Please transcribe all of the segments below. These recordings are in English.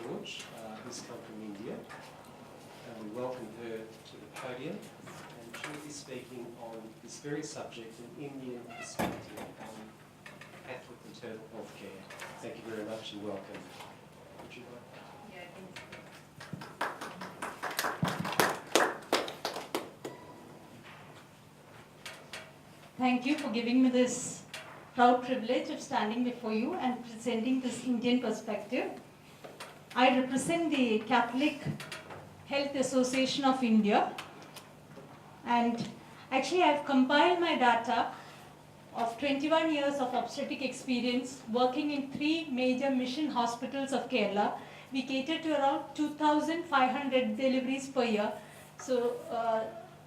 George, who's come from India. And we welcome her to the podium. And she'll be speaking on this very subject, an Indian perspective on Catholic maternal health care. Thank you very much and welcome. Would you like? Yeah, thank you. Thank you for giving me this proud privilege of standing before you and presenting this Indian perspective. I represent the Catholic Health Association of India, and actually I've compiled my data of 21 years of obstetric experience working in 3 major mission hospitals of Kerala. We cater to around 2,500 deliveries per year. So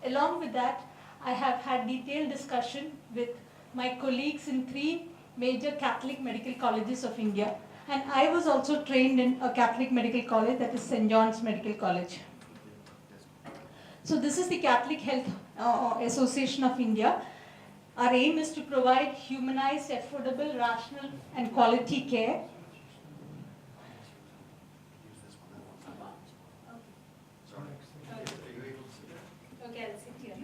along with that, I have had detailed discussion with my colleagues in 3 major Catholic medical colleges of India. And I was also trained in a Catholic medical college, that is St. John's Medical College. So this is the Catholic Health Association of India. Our aim is to provide humanized, affordable, rational, and quality care. Okay, I'll sit here.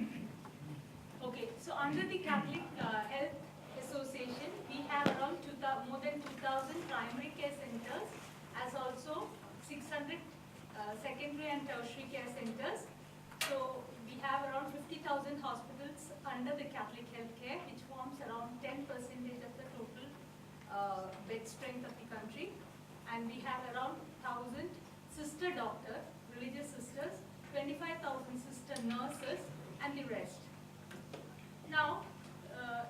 Okay, so under the Catholic Health Association, we have around more than 2,000 primary care centers, as also 600 secondary and tertiary care centers. So we have around 50,000 hospitals under the Catholic healthcare, which forms around 10% of the total bed strength of the country. And we have around 1,000 sister doctors, religious sisters, 25,000 sister nurses, and the rest. Now,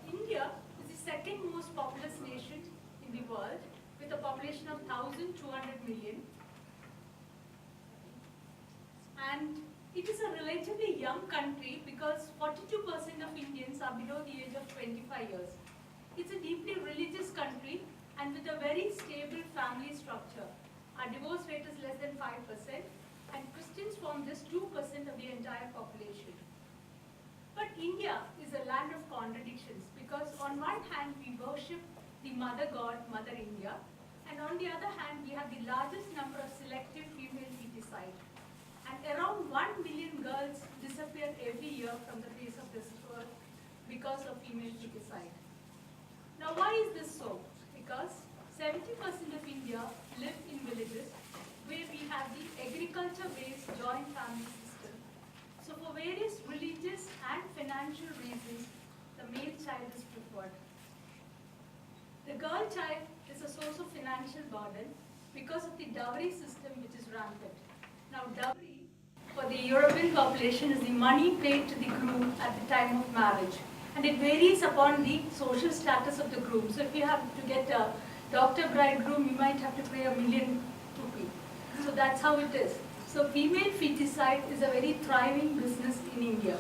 India is the second most populous nation in the world, with a population of 1,200 million. And it is a relatively young country because 42% of Indians are below the age of 25 years. It's a deeply religious country and with a very stable family structure. Our divorce rate is less than 5%, and Christians form just 2% of the entire population. But India is a land of contradictions because on one hand we worship the mother god, Mother India, and on the other hand we have the largest number of selective female feticide. And around 1 million girls disappear every year from the face of this earth because of female feticide. Now why is this so? Because 70% of India live in villages where we have the agriculture-based joint family system. So for various religious and financial reasons, the male child is preferred. The girl child is a source of financial burden because of the dowry system which is rampant. Now dowry for the European population is the money paid to the groom at the time of marriage. And it varies upon the social status of the groom. So if you have to get a doctor bridegroom, you might have to pay ₹1 million. So that's how it is. So female feticide is a very thriving business in India.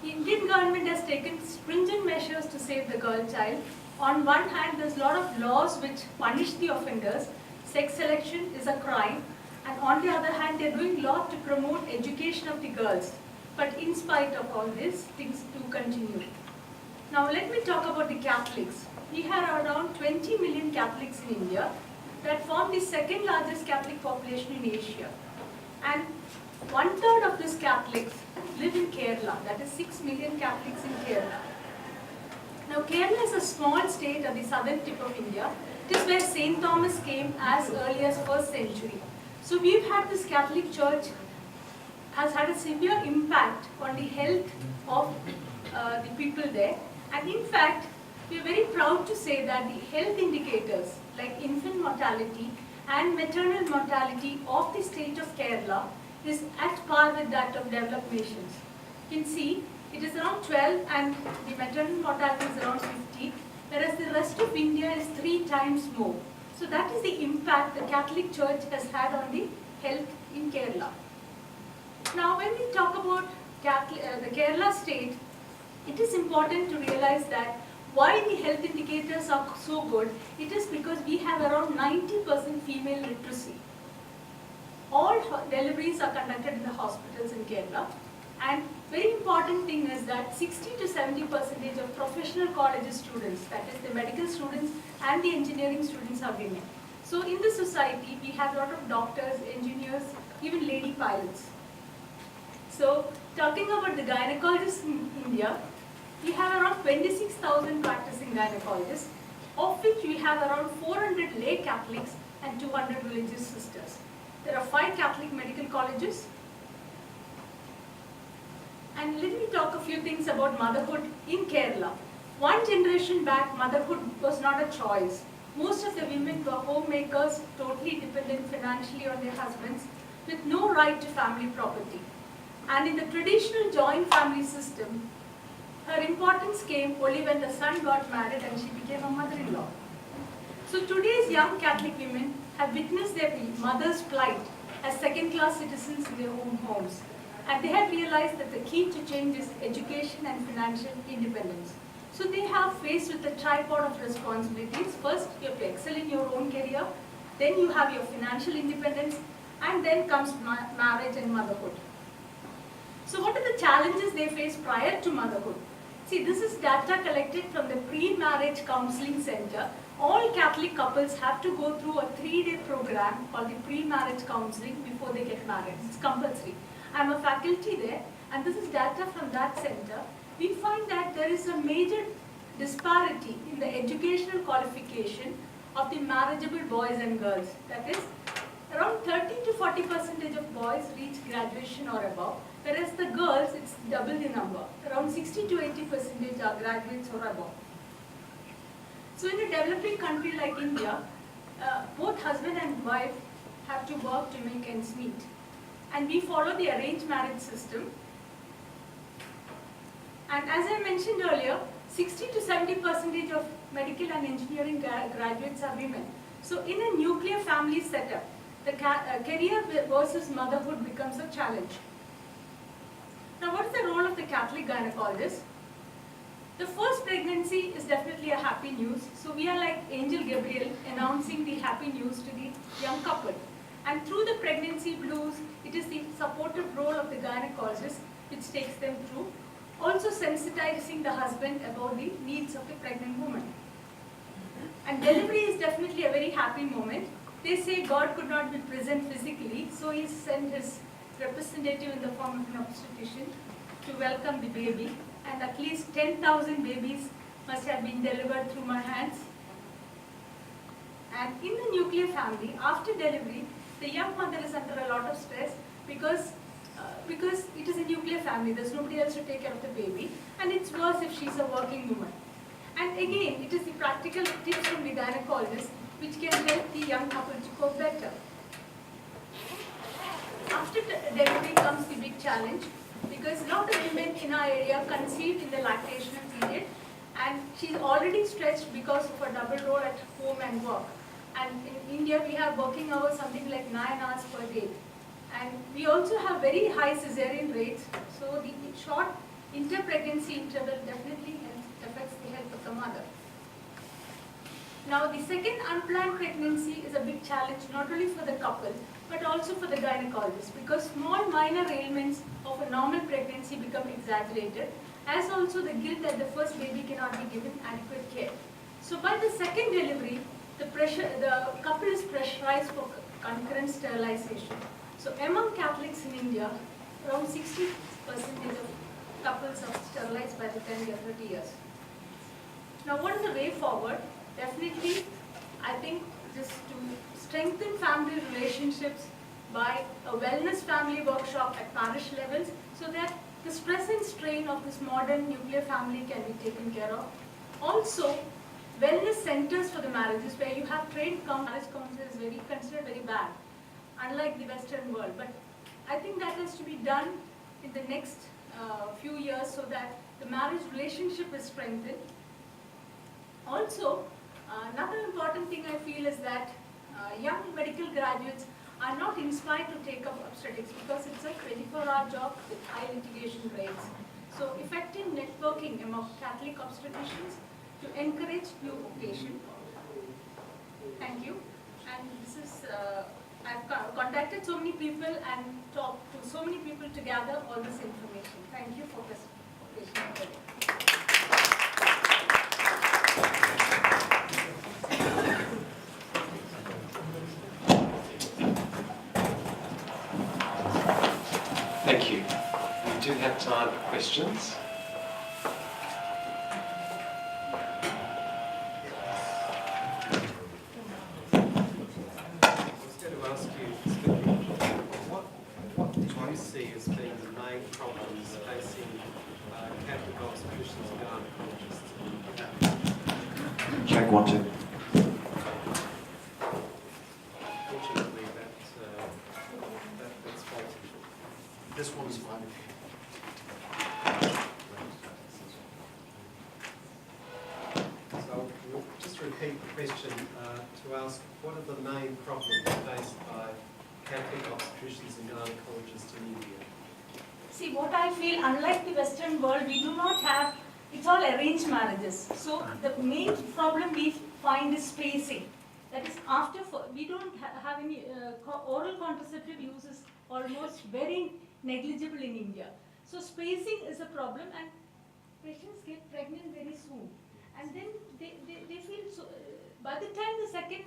The Indian government has taken stringent measures to save the girl child. On one hand, there's a lot of laws which punish the offenders. Sex selection is a crime. And on the other hand, they're doing a lot to promote education of the girls. But in spite of all this, things do continue. Now let me talk about the Catholics. We have around 20 million Catholics in India that form the second largest Catholic population in Asia. And 1/3 of these Catholics live in Kerala, that is 6 million Catholics in Kerala. Now Kerala is a small state at the southern tip of India. It is where St. Thomas came as early as 1st century. So we've had this Catholic Church has had a severe impact on the health of the people there. And in fact, we are very proud to say that the health indicators like infant mortality and maternal mortality of the state of Kerala is at par with that of developed nations. You can see it is around 12 and the maternal mortality is around 50, whereas the rest of India is 3 times more. So that is the impact the Catholic Church has had on the health in Kerala. Now when we talk about the Kerala state, it is important to realize that why the health indicators are so good. It is because we have around 90% female literacy. All deliveries are conducted in the hospitals in Kerala, and very important thing is that 60 to 70% of professional college students, that is the medical students and the engineering students, are women. So in the society, we have a lot of doctors, engineers, even lady pilots. So talking about the gynecologists in India, we have around 26,000 practicing gynecologists, of which we have around 400 lay Catholics and 200 religious sisters. There are 5 Catholic medical colleges. And let me talk a few things about motherhood in Kerala. One generation back, motherhood was not a choice. Most of the women were homemakers, totally dependent financially on their husbands, with no right to family property. And in the traditional joint family system, her importance came only when the son got married and she became a mother-in-law. So today's young Catholic women have witnessed their mother's plight as second-class citizens in their own homes. And they have realized that the key to change is education and financial independence. So they have faced with a tripod of responsibilities. First, you have to excel in your own career, then you have your financial independence, and then comes marriage and motherhood. So what are the challenges they face prior to motherhood? See, this is data collected from the pre-marriage counseling center. All Catholic couples have to go through a 3-day program called the pre-marriage counseling before they get married. It's compulsory. I'm a faculty there, and this is data from that center. We find that there is a major disparity in the educational qualification of the marriageable boys and girls. That is, around 30 to 40% of boys reach graduation or above, whereas the girls, it's double the number. Around 60 to 80% are graduates or above. So in a developing country like India, both husband and wife have to work to make ends meet. And we follow the arranged marriage system. And as I mentioned earlier, 60 to 70% of medical and engineering graduates are women. So in a nuclear family setup, the career versus motherhood becomes a challenge. Now, what is the role of the Catholic gynecologist? The first pregnancy is definitely a happy news. So we are like Angel Gabriel announcing the happy news to the young couple. And through the pregnancy blues, it is the supportive role of the gynecologist which takes them through. Also sensitizing the husband about the needs of the pregnant woman. And delivery is definitely a very happy moment. They say God could not be present physically, so he sent his representative in the form of an obstetrician to welcome the baby. And at least 10,000 babies must have been delivered through my hands. And in the nuclear family, after delivery, the young mother is under a lot of stress because it is a nuclear family. There's nobody else to take care of the baby. And it's worse if she's a working woman. And again, it is the practical tips from the gynecologist which can help the young couple to cope better. After delivery comes the big challenge, because a lot of women in our area conceived in the lactational period, and she's already stretched because of her double role at home and work. And in India, we have working hours something like 9 hours per day. And we also have very high cesarean rates, so the short inter-pregnancy interval definitely affects the health of the mother. Now, the second unplanned pregnancy is a big challenge not only for the couple, but also for the gynecologist, because small minor ailments of a normal pregnancy become exaggerated, as also the guilt that the first baby cannot be given adequate care. So by the second delivery, the couple is pressurized for concurrent sterilization. So among Catholics in India, around 60% of couples are sterilized by the time they are 30 years. Now, what is the way forward? Definitely, I think just to strengthen family relationships by a wellness family workshop at parish levels, so that the stress and strain of this modern nuclear family can be taken care of. Also, wellness centers for the marriages where you have trained marriage counselors is considered very bad, unlike the Western world. But I think that has to be done in the next few years so that the marriage relationship is strengthened. Also, another important thing I feel is that young medical graduates are not inspired to take up obstetrics because it's a 24-hour job with high litigation rates. So effective networking among Catholic obstetricians to encourage new vocation. Thank you. And this is, I've contacted so many people and talked to so many people to gather all this information. Thank you for this presentation. have time for questions. Ask you, Smithy, what do you see as being the main problems facing Catholic obstetricians and gynecologists? Check 1, 2. Fortunately, that's faulty. This one's fine. So we'll just repeat the question to ask, what are the main problems faced by Catholic obstetricians and gynecologists in India? See, what I feel, unlike the Western world, we do not have, it's all arranged marriages. So the main problem we find is spacing. That is, we don't have any oral contraceptive use is almost very negligible in India. So spacing is a problem, and patients get pregnant very soon. And then they feel, so, by the time the second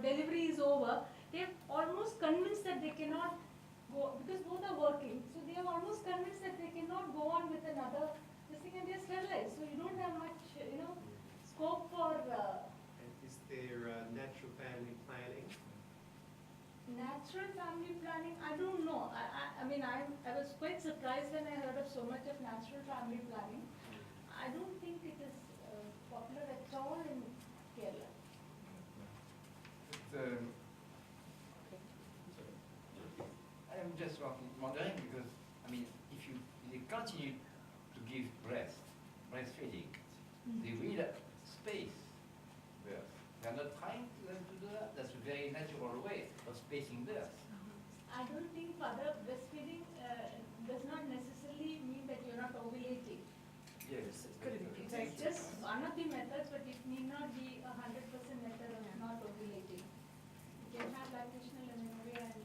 delivery is over, they're almost convinced that they cannot go, because both are working, so they are almost convinced that they cannot go on with another this thing, and they're sterilized. So you don't have much, scope for... And is there natural family planning? Natural family planning, I don't know. I mean, I was quite surprised when I heard of so much of natural family planning. I don't think it is popular at all in Kerala. I'm just wondering because, I mean, if they continue to give breastfeeding, they will space birth. They are not trying to do that. That's a very natural way of spacing birth. I don't think further breastfeeding does not necessarily mean that you're not ovulating. Yes. It's just one of the methods, but it need not be 100% method of not ovulating. You can have lactational amenorrhea, and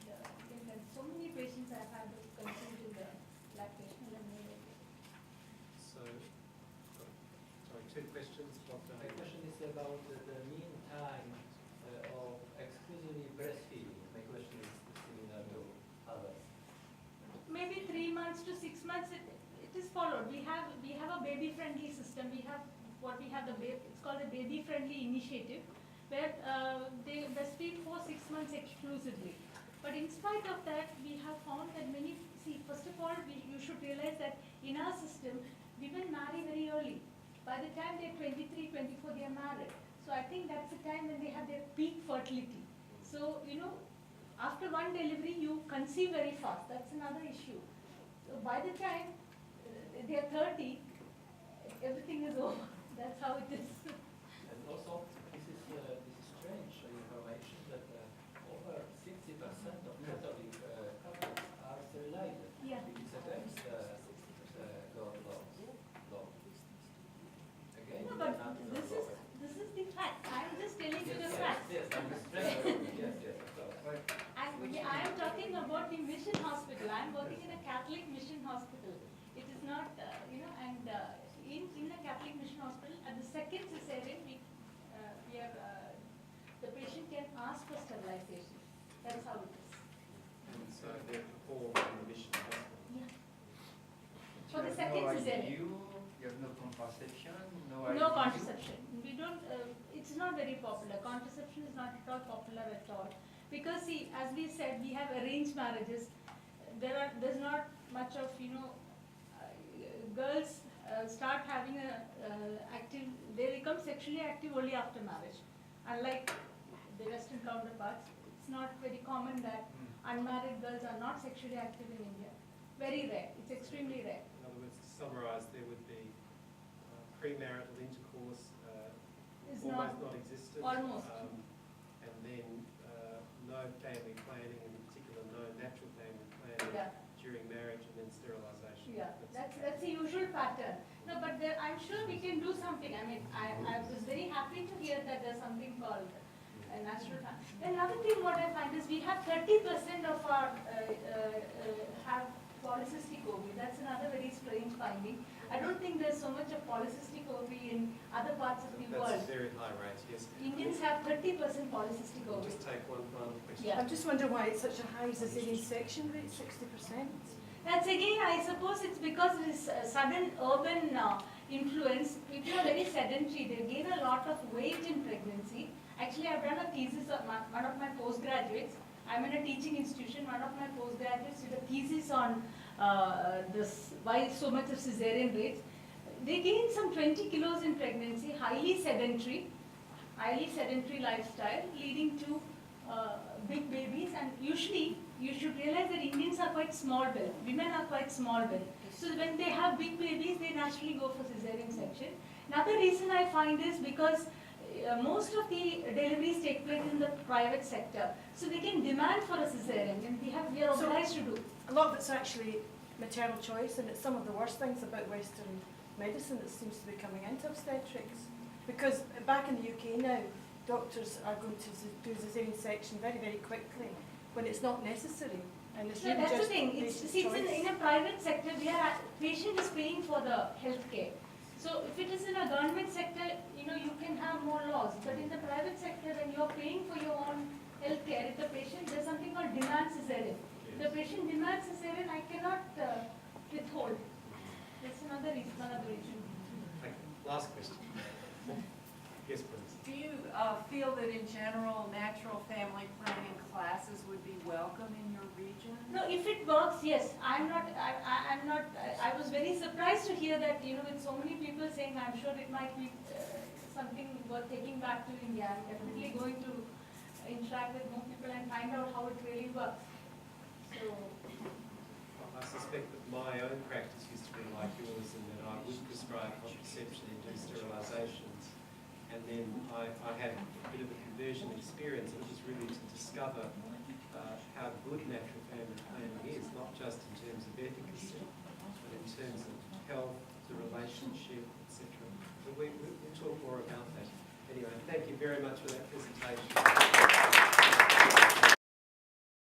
so many patients have had this conceived in the lactational amenorrhea. So, sorry, two questions. Dr. My question is about the mean time of exclusively breastfeeding. My question is similar to others. Maybe 3 months to 6 months. It is followed. We have a baby-friendly system. We have it's called a baby-friendly initiative, where they breastfeed for 6 months exclusively. But in spite of that, we have found that first of all, you should realize that in our system, women marry very early. By the time they're 23, 24, they are married. So I think that's the time when they have their peak fertility. So, after one delivery, you conceive very fast. That's another issue. So by the time they are 30, everything is over. That's how it is. And also, this is strange information that over 60% of Catholic couples are sterilized. Yeah. It is against law. Again, No, but not this is the fact. I'm just telling you the facts. Yes, I'm yes, of course. And I am talking about the mission hospital. I am working in a Catholic mission hospital. It is not, in the Catholic mission hospital, at the second cesarean, the patient can ask for sterilization. That's how it is. And so they're performed in the mission hospital. Yeah. You For the have second no cesarean. IUD, you have no contraception, no No IUD. contraception. We don't, it's not very popular. Contraception is not at all popular at all. Because see, as we said, we have arranged marriages. There's not much of, girls start having they become sexually active only after marriage. Unlike the Western counterparts, it's not very common that unmarried girls are not sexually active in India. Very rare. It's extremely rare. In other words, to summarise, there would be premarital intercourse It's almost non-existent. almost. And then no family planning, in particular no natural family planning during marriage, and then sterilisation. Yeah, that's the usual pattern. No, but I'm sure we can do something. I mean, I was very happy to hear that there's something called natural family. Another thing what I find is we have 30% of our have polycystic ovary. That's another very strange finding. I don't think there's so much of polycystic ovary in other parts of the world. That's a very high rate, yes. Indians have 30% polycystic ovary. Just take one final question. Yeah. I'm just wondering why it's such a high cesarean section rate, 60%. That's again, I suppose it's because this sudden urban influence. People are very sedentary. They gain a lot of weight in pregnancy. Actually, I've done a thesis on one of my postgraduates. I'm in a teaching institution. One of my postgraduates did a thesis on this why so much of cesarean rates. They gain some 20 kilos in pregnancy, highly sedentary lifestyle, leading to big babies. And usually, you should realize that Indians are quite small built. Women are quite small built. So when they have big babies, they naturally go for cesarean section. Another reason I find is because most of the deliveries take place in the private sector. So they can demand for a cesarean, and we are obliged to do. A lot of it's actually maternal choice, and it's some of the worst things about Western medicine that seems to be coming into obstetrics. Because back in the UK now, doctors are going to do cesarean section very, very quickly when it's not necessary. And it's So really that's the just thing. patient In a private sector, patient is paying for the health care. So if it is in a government sector, you can have more laws. But in the private sector, when you're paying for your own health care, if the patient, there's something called demand cesarean. If the patient demands cesarean, I cannot withhold. That's another reason. Thank you. Last question. Yes, please. Do you feel that in general, natural family planning classes would be welcome in your region? No, if it works, yes. I'm not. I was very surprised to hear that. With so many people saying, I'm sure it might be something worth taking back to India. I'm definitely going to interact with more people and find out how it really works. So. I suspect that my own practice used to be like yours in that I would prescribe contraception and do sterilisations. And then I had a bit of a conversion experience, and it was really to discover how good natural family planning is, not just in terms of efficacy, but in terms of health, the relationship, etc. So we'll talk more about that. Anyway, thank you very much for that presentation.